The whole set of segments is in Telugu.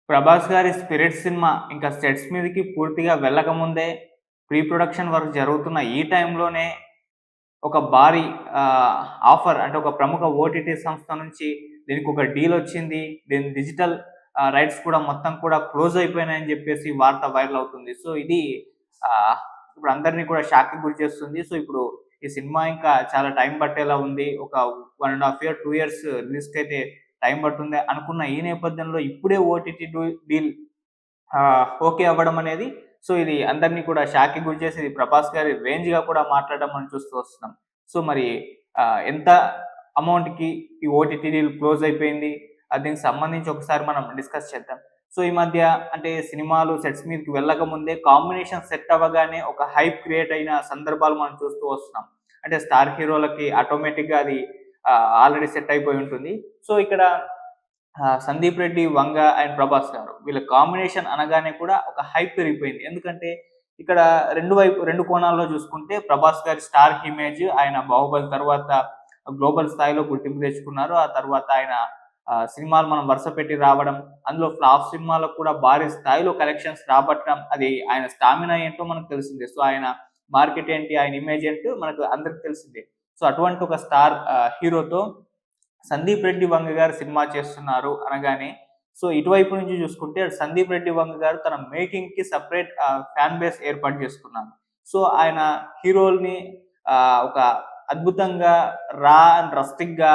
ప్రభాస్ గారి 'స్పిరిట్' సినిమా ఇంకా సెట్స్ మీదకి పూర్తిగా వెళ్ళకముందే ప్రీ ప్రొడక్షన్ వర్క్ జరుగుతున్న ఈ టైంలోనే ఒక భారీ ఆఫర్ అంటే ఒక ప్రముఖ ఓటీటీ సంస్థ నుంచి దీనికొక డీలొచ్చింది. దీని డిజిటల్ రైట్స్ కూడా మొత్తం కూడా క్లోజ్ అయిపోయినాయని జెప్పేసి వార్త వైరల్ అవుతుంది. సో, ఇది ఇప్పుడు అందరిని కూడా షాక్‌కి గురి చేస్తుంది. సో, ఇప్పుడు ఈ సినిమా ఇంకా చాలా టైం పట్టేలా ఉంది. ఒక 1 ½ ఇయర్, 2 ఇయర్స్ రిలీజ్‌కైతే టైం పడుతుంది అనుకున్న ఈ నేపథ్యంలో ఇప్పుడే ఓటీటీ డీల్ ఓకే అవ్వడం అనేది సో, ఇది అందరిని కూడా షాక్‌కి గురి చేసి ఇది ప్రభాస్ గారి రేంజ్‌గా కూడా మాట్లాడడం మనం చూస్తూ వస్తున్నాం. సో, మరి ఎంత అమౌంట్‌కి ఈ ఓటీటీ డీల్ క్లోజ్ అయిపోయింది? దీనికి సంబంధించి ఒకసారి మనం డిస్కస్ చేద్దాం. సో, ఈ మధ్య అంటే సినిమాలు సెట్స్ మీదకి వెళ్ళకముందే కాంబినేషన్ సెట్ అవ్వగానే ఒక హైప్ క్రియేట్ అయిన సందర్భాలు మనం చూస్తూ వస్తున్నాం. అంటే స్టార్ హీరోలకి ఆటోమేటిక్‌గా అది ఆల్రెడీ సెట్ అయిపోయి ఉంటుంది. సో, ఇక్కడ 'సందీప్ రెడ్డి వంగ' అండ్ 'ప్రభాస్' గారు. వీళ్ళ కాంబినేషన్ అనగానే కూడా ఒక హైప్ పెరిగిపోయింది. ఎందుకంటే ఇక్కడ 2 కోణాల్లో చూసుకుంటే 'ప్రభాస్' గారి స్టార్ ఇమేజ్ ఆయన 'బాహుబలి' తర్వాత గ్లోబల్ స్థాయిలో గుర్తింపు తెచ్చుకున్నారు. ఆ తర్వాత ఆయన సినిమాలు మనం వరుస పెట్టి రావడం, అందులో ఫ్లాప్ సినిమాలకు కూడా భారీ స్థాయిలో కలెక్షన్స్ రాబట్టడం, అది ఆయన స్టామినా ఏంటో మనకు తెలిసిందే. సో, ఆయన మార్కెట్ ఏంటి, ఆయన ఇమేజ్ ఏంటో మనకు అందరికి తెలిసిందే. సో, అటువంటి ఒక స్టార్ హీరోతో 'సందీప్ రెడ్డి వంగ' గారు సినిమా చేస్తున్నారు అనగానే, సో ఇటువైపు నుంచి చూసుకుంటే 'సందీప్ రెడ్డి వంగ' గారు తన మేకింగ్‌కి సెపరేట్ ఫ్యాన్ బేస్ ఏర్పాటు చేసుకున్నారు. సో ఆయన హీరోల్ని ఒక అద్భుతంగా అండ్ రస్టిక్‌గా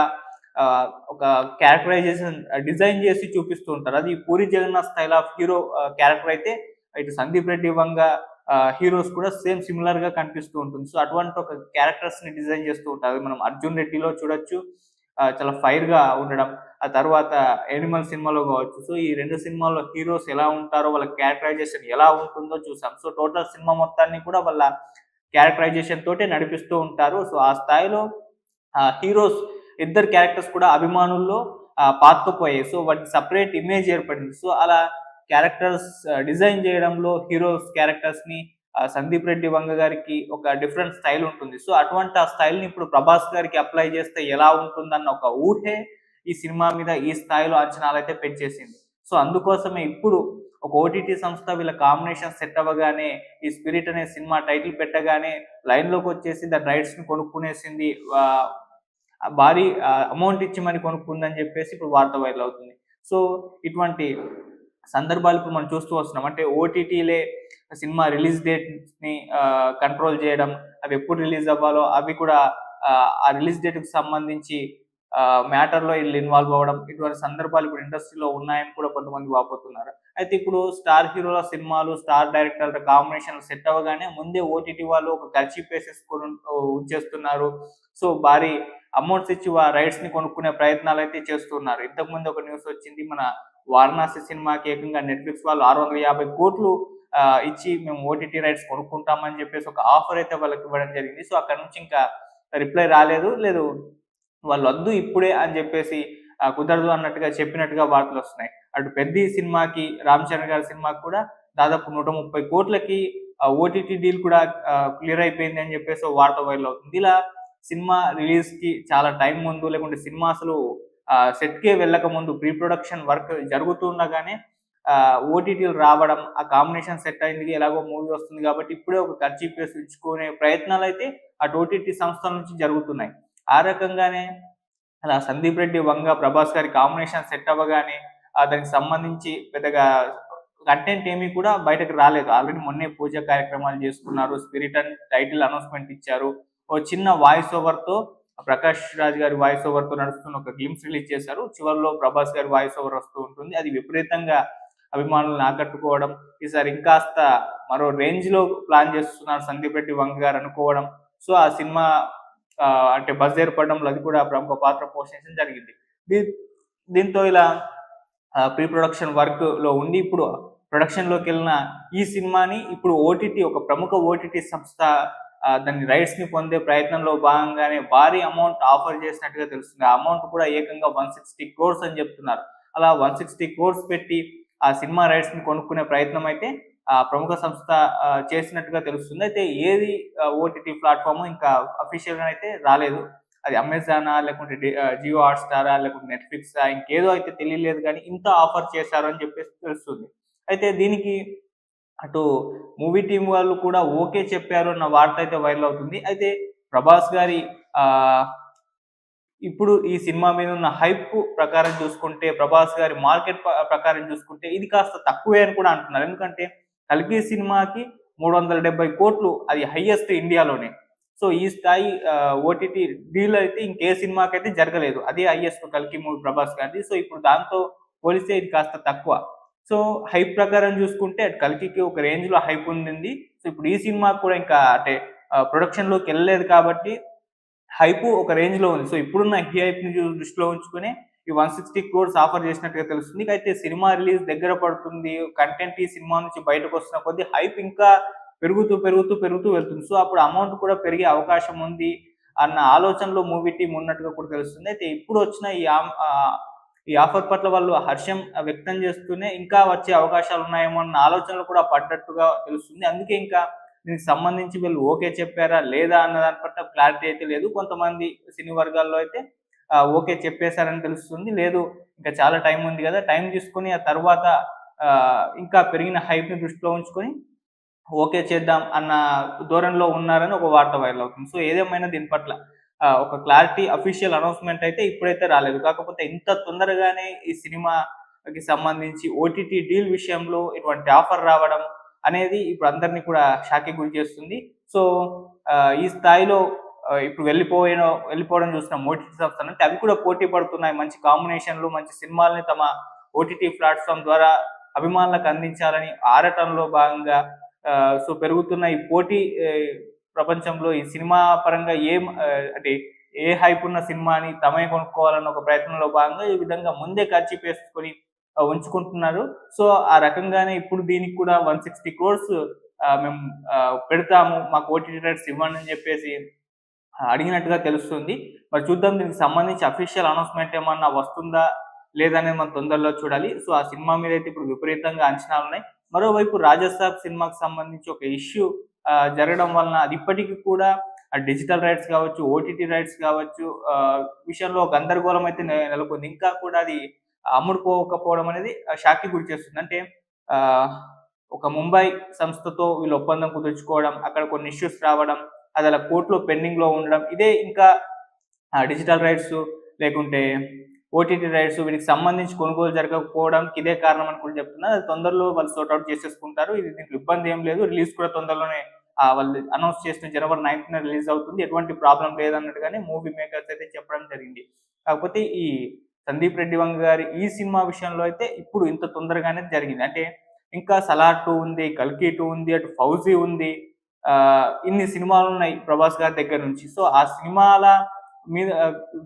ఒక క్యారెక్టరైజేషన్ డిజైన్ చేసి చూపిస్తూ ఉంటారు. అది 'Puri Jagannath' style of hero character అయితే ఇటు 'సందీప్ రెడ్డి వంగ' హీరోస్ కూడా సేమ్ సిమిలర్‌గా కనిపిస్తూ ఉంటుంది. సో అటువంటి ఒక క్యారెక్టర్స్‌ని డిజైన్ చేస్తూ ఉంటారు. మనం 'అర్జున్ రెడ్డిలో' చూడొచ్చు. చాలా ఫైర్‌గా ఉండడం. ఆ తర్వాత 'యానిమల్' సినిమాలో కావచ్చు. సో, ఈ 2 సినిమాల్లో హీరోస్ ఎలా ఉంటారో, వాళ్ళ క్యారెక్టరైజేషన్ ఎలా ఉంటుందో చూసాం. సో, టోటల్ సినిమా మొత్తాన్ని కూడా వాళ్ళ క్యారెక్టరైజేషన్ తోటే నడిపిస్తూ ఉంటారు. సో, ఆ స్థాయిలో హీరోస్ ఇద్దరు క్యారెక్టర్స్ కూడా అభిమానుల్లో పాతుకుపోయాయి. సో, వాటికి సెపరేట్ ఇమేజ్ ఏర్పడింది. సో, అలా క్యారెక్టర్స్ డిజైన్ చేయడంలో హీరోస్ క్యారెక్టర్స్‌ని 'సందీప్ రెడ్డి వంగ' గారికి ఒక డిఫరెంట్ స్టైల్ ఉంటుంది. సో, అటువంటి ఆ స్టైల్‌ని ఇప్పుడు 'ప్రభాస్' గారికి అప్లై చేస్తే ఎలా ఉంటుందన్న ఒక ఊహే ఈ సినిమా మీద ఈ స్థాయిలో అంచనాలైతే పెంచేసింది. సో, అందుకోసమే ఇప్పుడు ఒక ఓటీటీ సంస్థ వీళ్ళ కాంబినేషన్ సెట్ అవ్వగానే ఈ 'స్పిరిట్' అనే సినిమా టైటిల్ పెట్టగానే లైన్‌లోకొచ్చేసి దాని రైట్స్‌ని కొనుక్కునేసింది. భారీ అమౌంట్ ఇచ్చి మరి కొనుక్కుందని చెప్పేసి ఇప్పుడు వార్త వైరల్ అవుతుంది. సో, ఇటువంటి సందర్భాలు ఇప్పుడు మనం చూస్తూ వస్తున్నాం. అంటే ఓటీటీలే సినిమా రిలీజ్ డేట్‌ని కంట్రోల్ చేయడం, అవి ఎప్పుడు రిలీజ్ అవ్వాలో అవి కూడా ఆ రిలీజ్ డేట్‌కి సంబంధించి మ్యాటర్‌లో ఈళ్ళు ఇన్వాల్వ్ అవ్వడం, ఇటువంటి సందర్భాలు ఇప్పుడు ఇండస్ట్రీలో ఉన్నాయని కూడా కొంతమంది వాపోతున్నారు. అయితే ఇప్పుడు స్టార్ హీరోల సినిమాలు, స్టార్ డైరెక్టర్ల కాంబినేషన్‌లు సెట్ అవ్వగానే ముందే ఓటీటీ వాళ్ళు ఒక కర్చీఫ్ వేసేసుకొని ఉంచేస్తున్నారు. సో, భారీ అమౌంట్స్ ఇచ్చి రైట్స్‌ని కొనుక్కునే ప్రయత్నాలైతే చేస్తున్నారు. ఇంతకుముందు ఒక న్యూస్ వచ్చింది. మన 'వారణాసి' సినిమాకి ఏకంగా నెట్‌ఫ్లిక్స్ వాళ్ళు 650,00,00,000 ఇచ్చి మేము ఓటీటీ రైట్స్ కొనుక్కుంటామని చెప్పేసి ఒక ఆఫర్ అయితే వాళ్ళకి ఇవ్వడం జరిగింది. సో, అక్కడి నుంచి ఇంకా రిప్లై రాలేదు. వాళ్ళొద్దు ఇప్పుడే అని జెప్పేసి కుదరదు అన్నట్టుగా చెప్పినట్టుగా వార్తలొస్తున్నాయి. అటు 'పెద్ది' సినిమాకి 'రామ్ చరణ్' గారి సినిమాకి కూడా దాదాపు 130,00,00,000కి ఓటీటీ డీల్ కూడా క్లియర్ అయిపోయింది అని జెప్పేసి ఓ వార్త వైరల్ అవుతుంది. ఇలా సినిమా రిలీజ్‌కి చాలా టైం ముందు లేకుంటే సినిమా అసలు సెట్‌కే వెళ్ళకముందు ప్రీ ప్రొడక్షన్ వర్క్ జరుగుతూ ఉండగానే ఓటీటీలు రావడం, ఆ కాంబినేషన్ సెట్ అయింది. ఎలాగో మూవీ వస్తుంది గాబట్టి ఇప్పుడే ఒక కర్చీఫ్ వేసి ఇచ్చుకునే ప్రయత్నాలైతే అటు ఓటీటీ సంస్థల నుంచి జరుగుతున్నాయి. ఆ రకంగానే అలా 'సందీప్ రెడ్డి వంగ' 'ప్రభాస్' గారి కాంబినేషన్ సెట్ అవ్వగానే దానికి సంబంధించి పెద్దగా కంటెంట్ ఏమి కూడా బయటకు రాలేదు. ఆల్రెడీ మొన్నే పూజ కార్యక్రమాలు చేసుకున్నారు. 'స్పిరిట్' అని టైటిల్ అనౌన్స్‌మెంట్ ఇచ్చారు. ఓ చిన్న వాయిస్ ఓవర్‌తో 'ప్రకాష్ రాజ్' గారి వాయిస్ ఓవర్‌తో నడుస్తున్న ఒక గ్లింప్స్ రిలీజ్ చేశారు. చివర్లో 'ప్రభాస్' గారి వాయిస్ ఓవర్ వస్తూ ఉంటుంది. అది విపరీతంగా అభిమానులను ఆకట్టుకోవడం, ఈసారి ఇంకాస్త మరో రేంజ్‌లో ప్లాన్ చేస్తున్నారు 'సందీప్ రెడ్డి వంగ' గారు అనుకోవడం. సో, ఆ సినిమా అంటే బజ్ ఏర్పడడంలో అది కూడా ప్రముఖ పాత్ర పోషించడం జరిగింది. దీ దీంతో ఇలా ప్రీ ప్రొడక్షన్ వర్క్‌లో ఉండి ఇప్పుడు ప్రొడక్షన్‌లోకెళ్ళిన ఈ సినిమాని ఇప్పుడు ఒక ప్రముఖ ఓటీటీ సంస్థ దాని రైట్స్‌ని పొందే ప్రయత్నంలో భాగంగానే భారీ అమౌంట్ ఆఫర్ చేసినట్టుగా తెలుస్తుంది. ఆ అమౌంట్ కూడా ఏకంగా 160 క్రోర్స్ అని చెప్తున్నారు. అలా 160 క్రోర్స్ పెట్టి ఆ సినిమా రైట్స్‌ని కొనుక్కునే ప్రయత్నం అయితే ప్రముఖ సంస్థ చేసినట్టుగా తెలుస్తుంది. అయితే ఏది ఓటీటీ ప్లాట్‌ఫార్మ్ ఇంకా అఫీషియల్‌గా అయితే రాలేదు. అది అమెజానా లేకుంటే జియో హాట్‌స్టారా లేకుంటే నెట్‌ఫ్లిక్సా ఇంకేదో అయితే తెలియలేదు గానీ ఇంత ఆఫర్ చేశారు అని చెప్పేసి తెలుస్తుంది. అయితే దీనికి అటు మూవీ టీమ్ వాళ్ళు కూడా ఓకే చెప్పారు అన్న వార్త అయితే వైరల్ అవుతుంది. అయితే ప్రభాస్ గారి ఆహ్, ఇప్పుడు ఈ సినిమా మీద ఉన్న హైప్ ప్రకారం చూసుకుంటే, ప్రభాస్ గారి మార్కెట్ ప్రకారం చూసుకుంటే ఇది కాస్త తక్కువే అని కూడా అంటున్నారు. ఎందుకంటే 'కల్కి' సినిమాకి 370,00,00,000 అది హైయెస్ట్ ఇండియాలోనే. సో, ఈ స్థాయి ఓటీటీ డీల్ అయితే ఇంకే సినిమాకైతే జరగలేదు. అదే హైయెస్ట్ 'కల్కి' మూవీ ప్రభాస్ గారిది. సో, ఇప్పుడు దాంతో పోలిస్తే ఇది కాస్త తక్కువ. సో, హైప్ ప్రకారం చూసుకుంటే అటు 'కల్కి'కి ఒక రేంజ్‌లో హైప్ ఉండింది. సో, ఇప్పుడు ఈ సినిమాకి కూడా ఇంకా అంటే ప్రొడక్షన్‌లోకెళ్ళలేదు కాబట్టి హైపు ఒక రేంజ్‌లో ఉంది. సో, ఇప్పుడున్న ఈ హైప్‌ని దృష్టిలో ఉంచుకొని ఈ 160 ఆఫర్ చేసినట్టుగా తెలుస్తుంది. అయితే సినిమా రిలీజ్ దగ్గర పడుతుంది. కంటెంట్ ఈ సినిమా నుంచి బయటకొస్తున్న కొద్దీ హైప్ ఇంకా పెరుగుతూ వెళ్తుంది. సో, అప్పుడు అమౌంట్ కూడా పెరిగే అవకాశం ఉంది అన్న ఆలోచనలో మూవీ టీమ్ ఉన్నట్టుగా కూడా తెలుస్తుంది. అయితే ఇప్పుడొచ్చిన ఈ ఆఫర్ పట్ల వాళ్ళు హర్షం వ్యక్తం చేస్తూనే ఇంకా వచ్చే అవకాశాలున్నాయేమో అన్న ఆలోచనలో కూడా పడ్డట్టుగా తెలుస్తుంది. అందుకే ఇంకా దీనికి సంబంధించి వీళ్ళు ఓకే చెప్పారా? లేదా? అన్న దాని పట్ల క్లారిటీ అయితే లేదు. కొంతమంది సినీ వర్గాల్లో అయితే ఓకే చెప్పేసారని తెలుస్తుంది. లేదు ఇంకా చాలా టైం ఉంది గదా! టైం తీసుకొని ఆ తర్వాత ఇంకా పెరిగిన హైప్‌ని దృష్టిలో ఉంచుకొని ఓకే చేద్దాం అన్న ధోరణిలో ఉన్నారని ఒక వార్త వైరల్ అవుతుంది. సో, ఏదేమైనా దీని పట్ల ఒక క్లారిటీ అఫీషియల్ అనౌన్స్‌మెంట్ అయితే ఇప్పుడైతే రాలేదు. కాకపోతే ఇంత తొందరగానే ఈ సినిమాకి సంబంధించి ఓటీటీ డీల్ విషయంలో ఇటువంటి ఆఫర్ రావడం అనేది ఇప్పుడు అందరిని కూడా షాక్‌కి గురి చేస్తుంది. సో, ఈ స్థాయిలో ఇప్పుడు వెళ్ళిపోవడం చూస్తున్నాం ఓటీటీ సంస్థలంటే అవి కూడా పోటీ పడుతున్నాయి. మంచి కాంబినేషన్‌లు, మంచి సినిమాల్ని తమ ఓటీటీ ప్లాట్‌ఫార్మ్ ద్వారా అభిమానులకు అందించాలని ఆడటంలో భాగంగా సో, పెరుగుతున్న ఈ పోటీ ప్రపంచంలో ఈ సినిమా పరంగా అంటే ఏ హైప్ ఉన్న సినిమాని తమే కొనుక్కోవాలన్న ఒక ప్రయత్నంలో భాగంగా ఈ విధంగా ముందే ఖర్చీపేసుకొని ఉంచుకుంటున్నారు. సో, ఆ రకంగానే ఇప్పుడు దీనికి కూడా 160 మేము పెడతాము. మాకు ఓటీటీ రైట్స్ ఇవ్వండి అని చెప్పేసి అడిగినట్టుగా తెలుస్తుంది. మరి చూద్దాం దీనికి సంబంధించి అఫీషియల్ అనౌన్స్‌మెంట్ ఏమన్నా వస్తుందా? లేదా? అనేది మనం తొందరలో చూడాలి. సో, ఆ సినిమా మీదైతే ఇప్పుడు విపరీతంగా అంచనాలున్నాయి. మరోవైపు 'రాజసాబ్' సినిమాకి సంబంధించి ఒక ఇష్యూ జరగడం వలన అది ఇప్పటికి కూడా డిజిటల్ రైట్స్ కావచ్చు, ఓటీటీ రైట్స్ కావచ్చు విషయంలో గందరగోళం అయితే నెలకొంది. ఇంకా కూడా అది అమ్ముడుపోకపోవడం అనేది షాక్‌కి గురి చేస్తుంది. అంటే ఆహ్, ఒక ముంబై సంస్థతో వీళ్ళు ఒప్పందం కుదుర్చుకోవడం, అక్కడ కొన్ని ఇష్యూస్ రావడం, అది అలా కోర్ట్‌లో పెండింగ్‌లో ఉండడం, ఇదే ఇంకా డిజిటల్ రైట్స్ లేకుంటే ఓటీటీ రైట్స్ వీటికి సంబంధించి కొనుగోలు జరగకపోవడానికి ఇదే కారణం అని కూడా చెప్తున్నారు. అది తొందరలో వాళ్ళు సార్ట్ ఔట్ చేసేసుకుంటారు. దీంట్లో ఇబ్బంది ఏం లేదు. రిలీజ్ కూడా తొందరలోనే వాళ్ళు అనౌన్స్ చేసిన జనవరి 9థ్ రిలీజ్ అవుతుంది. ఎటువంటి ప్రాబ్లమ్ లేదన్నట్టుగానే మూవీ మేకర్స్ అయితే చెప్పడం జరిగింది. కాకపోతే ఈ 'సందీప్ రెడ్డి వంగ' గారి ఈ సినిమా విషయంలో అయితే ఇప్పుడు ఇంత తొందరగానే జరిగింది. అంటే ఇంకా 'సలార్ 2' ఉంది, 'కల్కి 2' ఉంది, అటు 'ఫౌజీ' ఉంది. ఇన్ని సినిమాలున్నాయి ప్రభాస్ గారి దగ్గర నుంచి. సో, ఆ సినిమాల మీద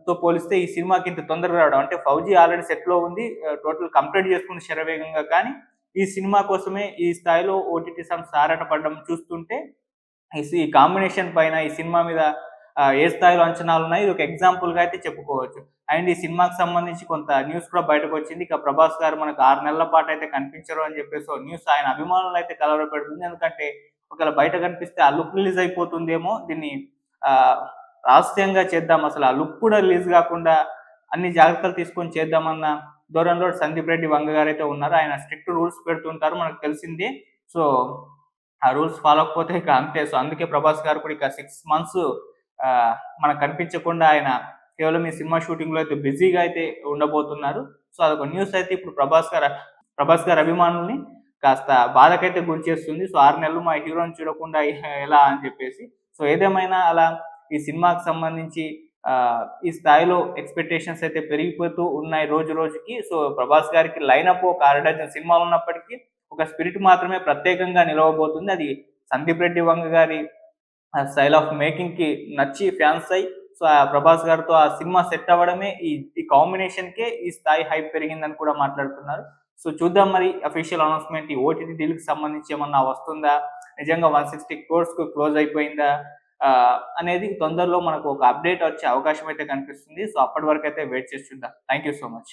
తో పోలిస్తే ఈ సినిమాకి ఇంత తొందరగా రావడం అంటే 'ఫౌజీ' ఆల్రెడీ సెట్‌లో ఉంది. టోటల్ కంప్లీట్ చేసుకుంది శరవేగంగా. కానీ ఈ సినిమా కోసమే ఈ స్థాయిలో ఓటీటీ సంస్థ ఆరాటపడడం చూస్తుంటే ఈ కాంబినేషన్ పైన ఈ సినిమా మీద ఏ స్థాయిలో అంచనాలున్నాయి ఇది ఒక ఎగ్జాంపుల్‌గా అయితే చెప్పుకోవచ్చు. అండ్ ఈ సినిమాకి సంబంధించి కొంత న్యూస్ కూడా బయటకొచ్చింది. ఇక ప్రభాస్ గారు మనకు 6 నెలల పాటయితే కనిపించరు అని చెప్పేసి ఓ న్యూస్ ఆయన అభిమానులనైతే కలవరపెడుతుంది. ఎందుకంటే ఒకవేళ బయట కనిపిస్తే ఆ లుక్ రిలీజ్ అయిపోతుందేమో. దీన్ని ఆహ్, రహస్యంగా చేద్దాం. అసలు ఆ లుక్ కూడా రిలీజ్ గాకుండా అన్ని జాగ్రత్తలు తీసుకొని చేద్దామన్న ధోరణిలో సందీప్ రెడ్డి వంగ గారైతే ఉన్నారు. ఆయన స్ట్రిక్ట్ రూల్స్ పెడుతుంటారు మనకు తెలిసిందే. సో, ఆ రూల్స్ ఫాలో అవ్వకపోతే ఇక అంతే. సో, అందుకే ప్రభాస్ గారు కూడా ఇక 6 మంత్స్ మనకు కనిపించకుండా ఆయన కేవలం ఈ సినిమా షూటింగ్‌లో అయితే బిజీగా అయితే ఉండబోతున్నారు. సో, అదొక న్యూస్ అయితే ఇప్పుడు ప్రభాస్ గారి అభిమానుల్ని కాస్త బాధకైతే గురిచేస్తుంది. సో, 6 నెలలు మా హీరోని చూడకుండా ఎలా అని చెప్పేసి. సో, ఏదేమైనా అలా ఈ సినిమాకి సంబంధించి ఈ స్థాయిలో ఎక్స్‌పెక్టేషన్స్ అయితే పెరిగిపోతూ ఉన్నాయి రోజు రోజుకి. సో, ప్రభాస్ గారికి లైనప్ ఒక అరడజన్ సినిమాలున్నప్పటికీ ఒక స్పిరిట్ మాత్రమే ప్రత్యేకంగా నిలవబోతుంది. అది సందీప్ రెడ్డి వంగ గారి స్టైల్ ఆఫ్ మేకింగ్‌కి నచ్చి ఫ్యాన్స్ అయ్యి సో, ఆ ప్రభాస్ గారితో ఆ సినిమా సెట్ అవ్వడమే ఈ కాంబినేషన్‌కే ఈ స్థాయి హైప్ పెరిగిందని కూడా మాట్లాడుతున్నారు. సో, చూద్దాం మరి అఫీషియల్ అనౌన్స్‌మెంట్ ఈ ఓటీటీ డీల్‌కి సంబంధించి ఏమన్నా వస్తుందా? నిజంగా 160 క్లోజ్ అయిపోయిందా? అనేది తొందరలో మనకు ఒక అప్డేట్ వచ్చే అవకాశం అయితే కనిపిస్తుంది. సో, అప్పటి వరకైతే వెయిట్ చేసి చూద్దాం. Thank you so much.